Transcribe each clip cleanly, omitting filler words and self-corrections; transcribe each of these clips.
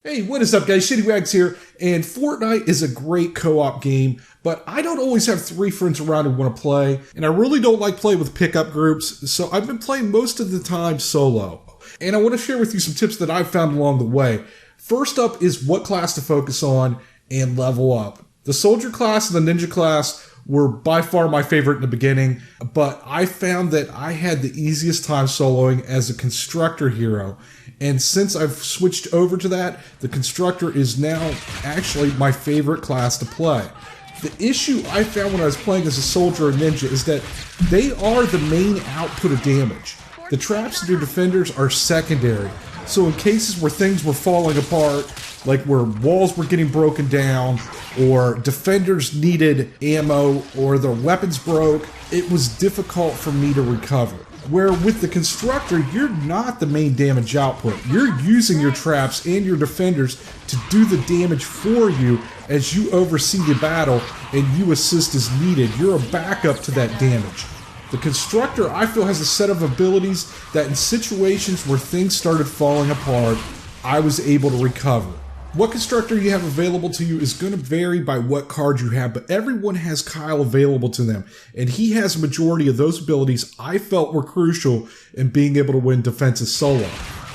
Hey, what is up guys? Shitty Wags here, and Fortnite is a great co-op game, but I don't always have three friends around who want to play, and I really don't like playing with pickup groups, so I've been playing most of the time solo. And I want to share with you some tips that I've found along the way. First up is what class to focus on and level up. The soldier class and the ninja class were by far my favorite in the beginning, but I found that I had the easiest time soloing as a constructor hero. And since I've switched over to that, the constructor is now actually my favorite class to play. The issue I found when I was playing as a soldier or ninja is that they are the main output of damage. The traps and your defenders are secondary. So in cases where things were falling apart, like where walls were getting broken down, or defenders needed ammo, or their weapons broke, it was difficult for me to recover. Where with the constructor, you're not the main damage output. You're using your traps and your defenders to do the damage for you as you oversee the battle and you assist as needed. You're a backup to that damage. The constructor, I feel, has a set of abilities that in situations where things started falling apart, I was able to recover. What constructor you have available to you is going to vary by what card you have, but everyone has Kyle available to them, and he has a majority of those abilities I felt were crucial in being able to win defensive solo.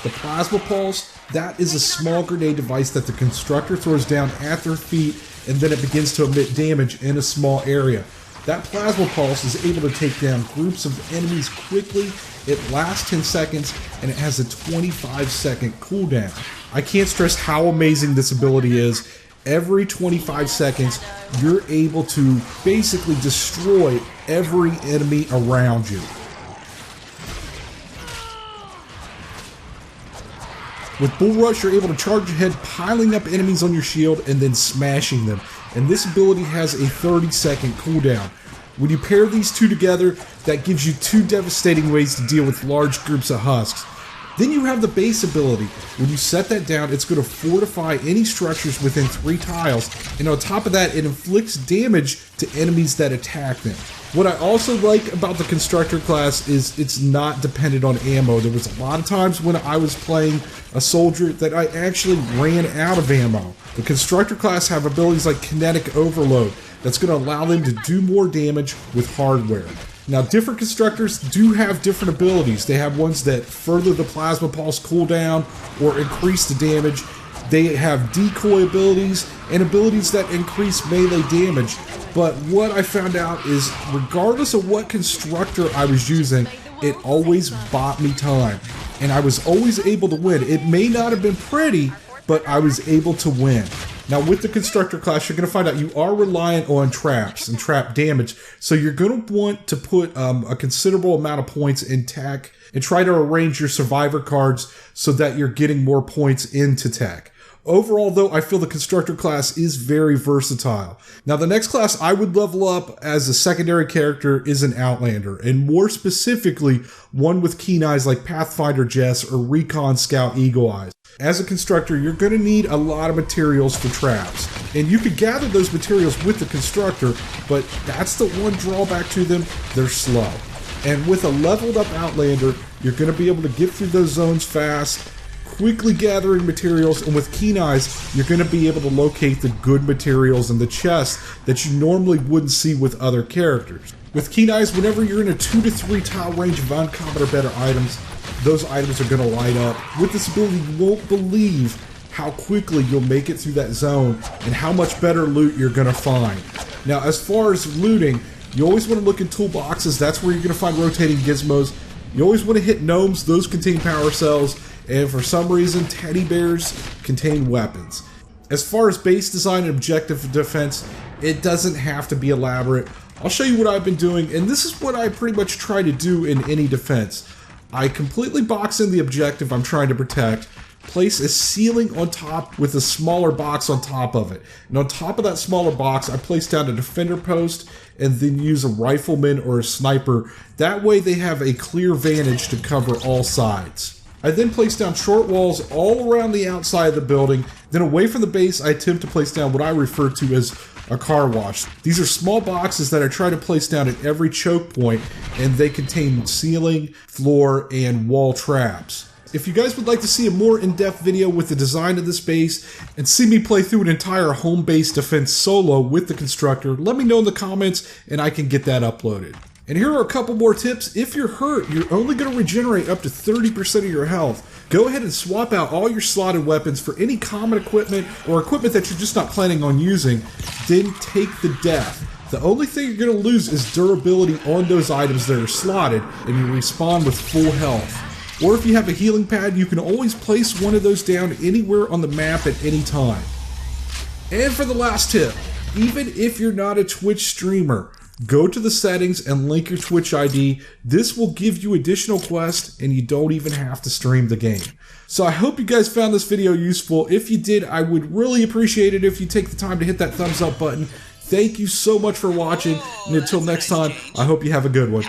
The Plasma Pulse, that is a small grenade device that the constructor throws down at their feet, and then it begins to emit damage in a small area. That Plasma Pulse is able to take down groups of enemies quickly. It lasts 10 seconds, and it has a 25-second cooldown. I can't stress how amazing this ability is. Every 25 seconds, you're able to basically destroy every enemy around you. With Bull Rush, you're able to charge ahead, piling up enemies on your shield, and then smashing them. And this ability has a 30-second cooldown. When you pair these two together, that gives you two devastating ways to deal with large groups of husks. Then you have the base ability. When you set that down, it's going to fortify any structures within 3 tiles, and on top of that, it inflicts damage to enemies that attack them. What I also like about the constructor class is it's not dependent on ammo. There was a lot of times when I was playing a soldier that I actually ran out of ammo. The constructor class have abilities like kinetic overload that's going to allow them to do more damage with hardware. Now, different constructors do have different abilities. They have ones that further the Plasma Pulse cooldown or increase the damage. They have decoy abilities and abilities that increase melee damage. But what I found out is, regardless of what constructor I was using, it always bought me time. And I was always able to win. It may not have been pretty, but I was able to win. Now, with the constructor class, you're going to find out you are reliant on traps and trap damage, so you're going to want to put a considerable amount of points in tech and try to arrange your survivor cards so that you're getting more points into tech. Overall, though, I feel the constructor class is very versatile. Now, the next class I would level up as a secondary character is an Outlander, and more specifically, one with keen eyes like Pathfinder Jess or Recon Scout Eagle Eyes. As a constructor, you're going to need a lot of materials for traps, and you could gather those materials with the constructor, but that's the one drawback to them: they're slow. And with a leveled up Outlander, you're going to be able to get through those zones fast, quickly gathering materials, and with keen eyes, you're going to be able to locate the good materials in the chest that you normally wouldn't see with other characters. With keen eyes, whenever you're in a 2 to 3 tile range of uncommon or better items, those items are going to light up. With this ability, you won't believe how quickly you'll make it through that zone and how much better loot you're going to find. Now, as far as looting, you always want to look in toolboxes. That's where you're going to find rotating gizmos. You always want to hit gnomes. Those contain power cells. And for some reason, teddy bears contain weapons. As far as base design and objective defense, it doesn't have to be elaborate. I'll show you what I've been doing, and this is what I pretty much try to do in any defense. I completely box in the objective I'm trying to protect, place a ceiling on top with a smaller box on top of it. And on top of that smaller box, I place down a defender post and then use a rifleman or a sniper. That way they have a clear vantage to cover all sides. I then place down short walls all around the outside of the building. Then away from the base, I attempt to place down what I refer to as a car wash. These are small boxes that I try to place down at every choke point, and they contain ceiling, floor, and wall traps. If you guys would like to see a more in-depth video with the design of this base and see me play through an entire home base defense solo with the Constructor, let me know in the comments and I can get that uploaded. And here are a couple more tips. If you're hurt, you're only going to regenerate up to 30% of your health. Go ahead and swap out all your slotted weapons for any common equipment or equipment that you're just not planning on using. Then take the death. The only thing you're going to lose is durability on those items that are slotted, and you respawn with full health. Or if you have a healing pad, you can always place one of those down anywhere on the map at any time. And for the last tip, even if you're not a Twitch streamer, go to the settings and link your Twitch ID. This will give you additional quests and you don't even have to stream the game. So I hope you guys found this video useful. If you did, I would really appreciate it if you take the time to hit that thumbs up button. Thank you so much for watching, and until next time, I hope you have a good one.